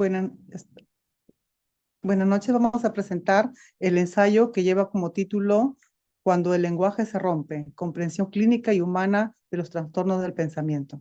Buenas, buenas noches. Vamos a presentar el ensayo que lleva como título Cuando el lenguaje se rompe, comprensión clínica y humana de los trastornos del pensamiento.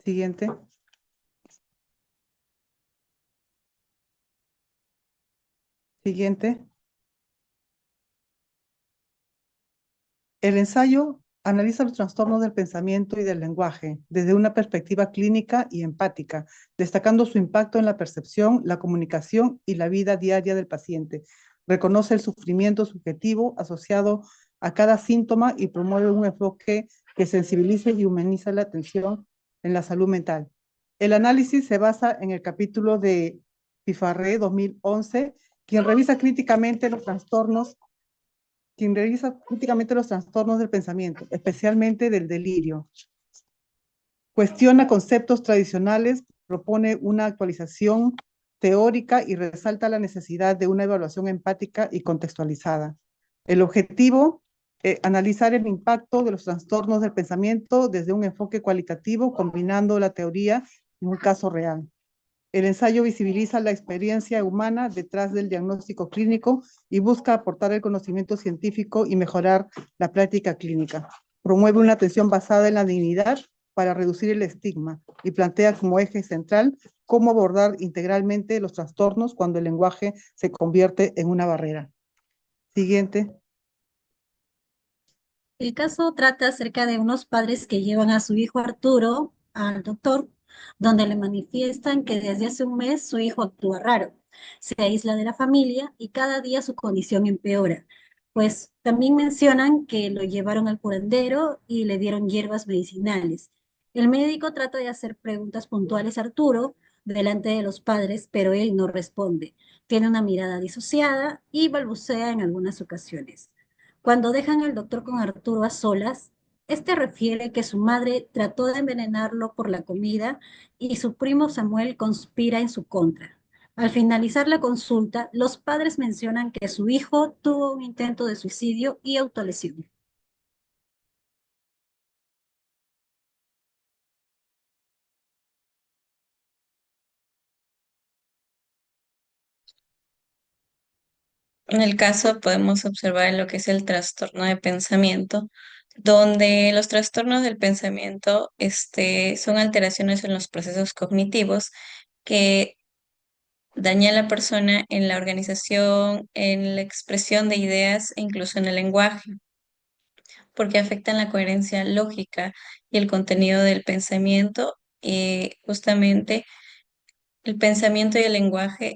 Siguiente. Siguiente. El ensayo analiza los trastornos del pensamiento y del lenguaje desde una perspectiva clínica y empática, destacando su impacto en la percepción, la comunicación y la vida diaria del paciente. Reconoce el sufrimiento subjetivo asociado a cada síntoma y promueve un enfoque que sensibilice y humaniza la atención en la salud mental. El análisis se basa en el capítulo de Pifarré 2011, quien revisa críticamente los trastornos quien revisa críticamente los trastornos del pensamiento, especialmente del delirio. Cuestiona conceptos tradicionales, propone una actualización teórica y resalta la necesidad de una evaluación empática y contextualizada. El objetivo, analizar el impacto de los trastornos del pensamiento desde un enfoque cualitativo, combinando la teoría en un caso real. El ensayo visibiliza la experiencia humana detrás del diagnóstico clínico y busca aportar el conocimiento científico y mejorar la práctica clínica. Promueve una atención basada en la dignidad para reducir el estigma y plantea como eje central cómo abordar integralmente los trastornos cuando el lenguaje se convierte en una barrera. Siguiente. El caso trata acerca de unos padres que llevan a su hijo Arturo al doctor, donde le manifiestan que desde hace un mes su hijo actúa raro, se aísla de la familia y cada día su condición empeora. Pues también mencionan que lo llevaron al curandero y le dieron hierbas medicinales. El médico trata de hacer preguntas puntuales a Arturo delante de los padres, pero él no responde. Tiene una mirada disociada y balbucea en algunas ocasiones. Cuando dejan al doctor con Arturo a solas, este refiere que su madre trató de envenenarlo por la comida y su primo Samuel conspira en su contra. Al finalizar la consulta, los padres mencionan que su hijo tuvo un intento de suicidio y autolesión. En el caso podemos observar lo que es el trastorno de pensamiento, donde los trastornos del pensamiento son alteraciones en los procesos cognitivos que dañan a la persona en la organización, en la expresión de ideas e incluso en el lenguaje, porque afectan la coherencia lógica y el contenido del pensamiento. Y justamente el pensamiento y el lenguaje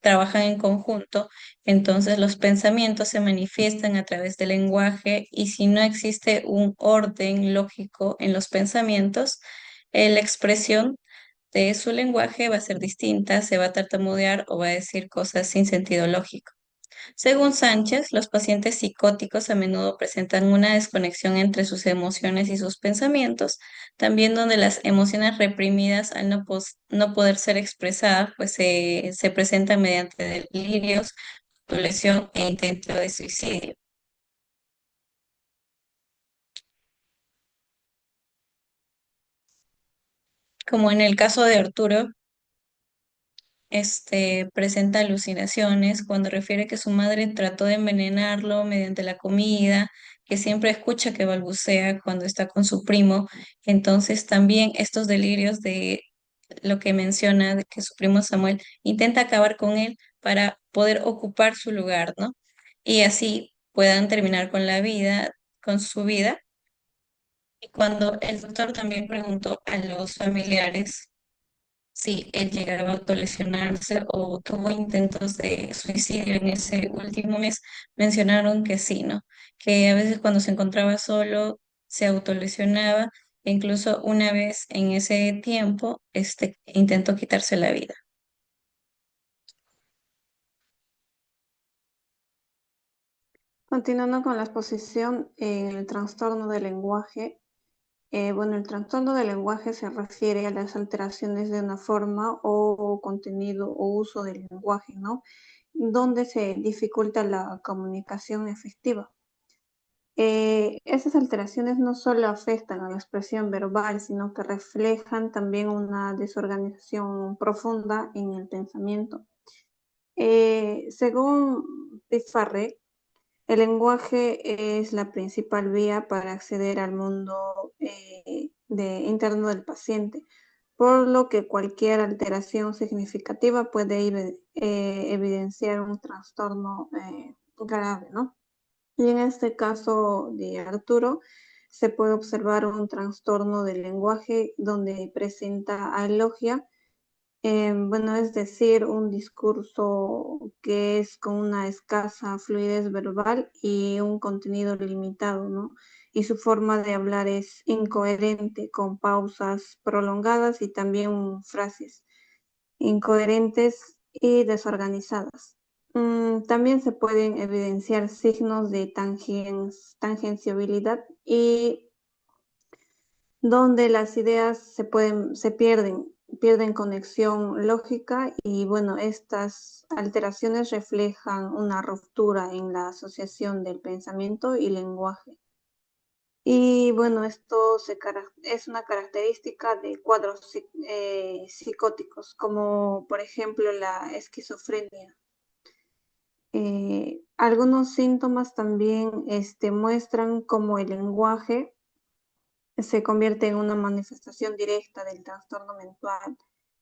trabajan en conjunto, entonces los pensamientos se manifiestan a través del lenguaje y si no existe un orden lógico en los pensamientos, la expresión de su lenguaje va a ser distinta, se va a tartamudear o va a decir cosas sin sentido lógico. Según Sánchez, los pacientes psicóticos a menudo presentan una desconexión entre sus emociones y sus pensamientos, también donde las emociones reprimidas al no poder ser expresadas, pues se presentan mediante delirios, lesión e intento de suicidio. Como en el caso de Arturo, presenta alucinaciones cuando refiere que su madre trató de envenenarlo mediante la comida, que siempre escucha que balbucea cuando está con su primo. Entonces también estos delirios de lo que menciona de que su primo Samuel intenta acabar con él para poder ocupar su lugar, ¿no? Y así puedan terminar con la vida, con su vida. Y cuando el doctor también preguntó a los familiares si él llegaba a autolesionarse o tuvo intentos de suicidio en ese último mes, mencionaron que sí, ¿no? Que a veces cuando se encontraba solo se autolesionaba, e incluso una vez en ese tiempo, intentó quitarse la vida. Continuando con la exposición en el trastorno del lenguaje, bueno, el trastorno del lenguaje se refiere a las alteraciones de una forma o contenido o uso del lenguaje, ¿no? Donde se dificulta la comunicación efectiva. Esas alteraciones no solo afectan a la expresión verbal, sino que reflejan también una desorganización profunda en el pensamiento. Según Pifarré, el lenguaje es la principal vía para acceder al mundo interno del paciente, por lo que cualquier alteración significativa puede evidenciar un trastorno grave, ¿no? Y en este caso de Arturo, se puede observar un trastorno del lenguaje donde presenta alogia, bueno, es decir, un discurso que es con una escasa fluidez verbal y un contenido limitado, ¿no? Y su forma de hablar es incoherente, con pausas prolongadas y también frases incoherentes y desorganizadas. También se pueden evidenciar signos de tangenciabilidad y donde las ideas se pierden conexión lógica y bueno, estas alteraciones reflejan una ruptura en la asociación del pensamiento y lenguaje. Y bueno, es una característica de cuadros psicóticos, como por ejemplo la esquizofrenia. Algunos síntomas también muestran cómo el lenguaje se convierte en una manifestación directa del trastorno mental.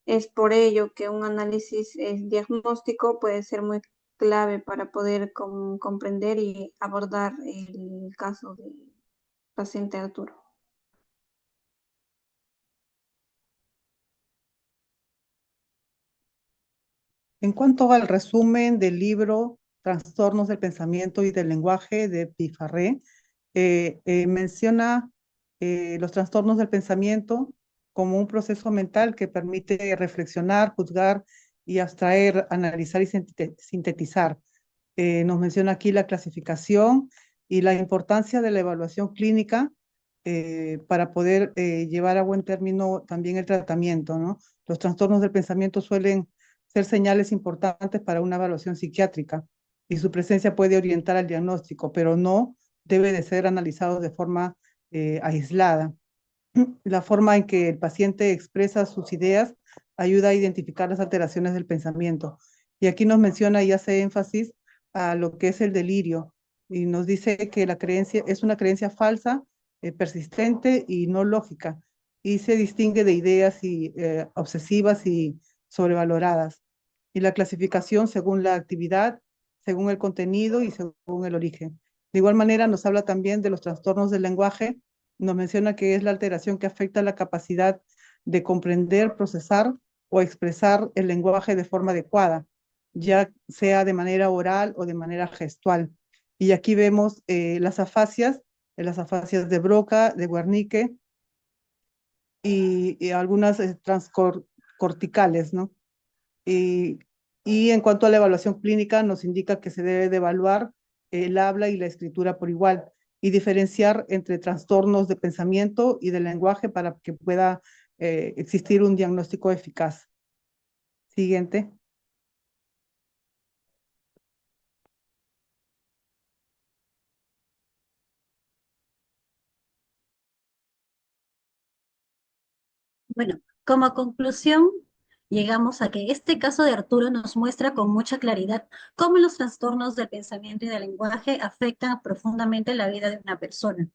Es por ello que un análisis diagnóstico puede ser muy clave para poder comprender y abordar el caso del paciente Arturo. En cuanto al resumen del libro Trastornos del Pensamiento y del Lenguaje de Pifarré, menciona los trastornos del pensamiento como un proceso mental que permite reflexionar, juzgar y abstraer, analizar y sintetizar. Nos menciona aquí la clasificación y la importancia de la evaluación clínica para poder llevar a buen término también el tratamiento, ¿no? Los trastornos del pensamiento suelen ser señales importantes para una evaluación psiquiátrica y su presencia puede orientar al diagnóstico, pero no debe de ser analizado de forma aislada. La forma en que el paciente expresa sus ideas ayuda a identificar las alteraciones del pensamiento. Y aquí nos menciona y hace énfasis a lo que es el delirio y nos dice que la creencia es una creencia falsa, persistente y no lógica y se distingue de ideas obsesivas y sobrevaloradas. Y la clasificación según la actividad, según el contenido y según el origen. De igual manera nos habla también de los trastornos del lenguaje, nos menciona que es la alteración que afecta la capacidad de comprender, procesar o expresar el lenguaje de forma adecuada, ya sea de manera oral o de manera gestual. Y aquí vemos las afasias de Broca, de Wernicke y algunas transcorticales, ¿no? Y, y en cuanto a la evaluación clínica, nos indica que se debe de evaluar el habla y la escritura por igual y diferenciar entre trastornos de pensamiento y de lenguaje para que pueda existir un diagnóstico eficaz. Siguiente. Bueno, como conclusión, llegamos a que este caso de Arturo nos muestra con mucha claridad cómo los trastornos del pensamiento y del lenguaje afectan profundamente la vida de una persona.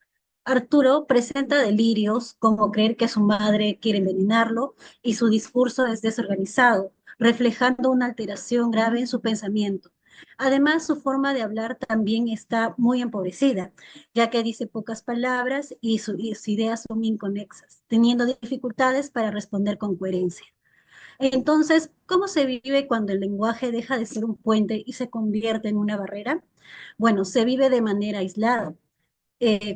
Arturo presenta delirios como creer que su madre quiere envenenarlo y su discurso es desorganizado, reflejando una alteración grave en su pensamiento. Además, su forma de hablar también está muy empobrecida, ya que dice pocas palabras y sus ideas son inconexas, teniendo dificultades para responder con coherencia. Entonces, ¿cómo se vive cuando el lenguaje deja de ser un puente y se convierte en una barrera? Bueno, se vive de manera aislada.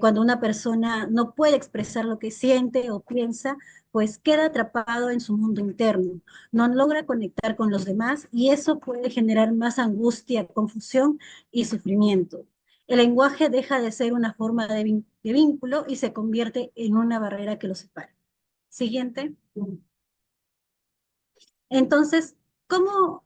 Cuando una persona no puede expresar lo que siente o piensa, pues queda atrapado en su mundo interno, no logra conectar con los demás y eso puede generar más angustia, confusión y sufrimiento. El lenguaje deja de ser una forma de vínculo y se convierte en una barrera que lo separa. Siguiente. Entonces, ¿cómo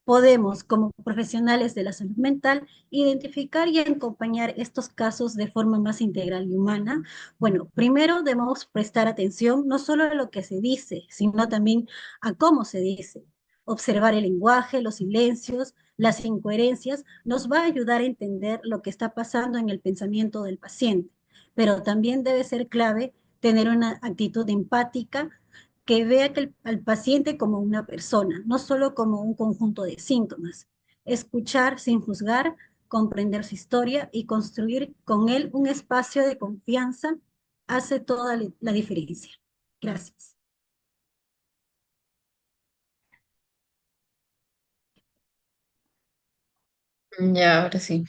Podemos, como profesionales de la salud mental, identificar y acompañar estos casos de forma más integral y humana. Bueno, primero debemos prestar atención no solo a lo que se dice, sino también a cómo se dice. Observar el lenguaje, los silencios, las incoherencias, nos va a ayudar a entender lo que está pasando en el pensamiento del paciente. Pero también debe ser clave tener una actitud empática que vea al paciente como una persona, no solo como un conjunto de síntomas. Escuchar sin juzgar, comprender su historia y construir con él un espacio de confianza hace toda la diferencia. Gracias. Ya, ahora sí.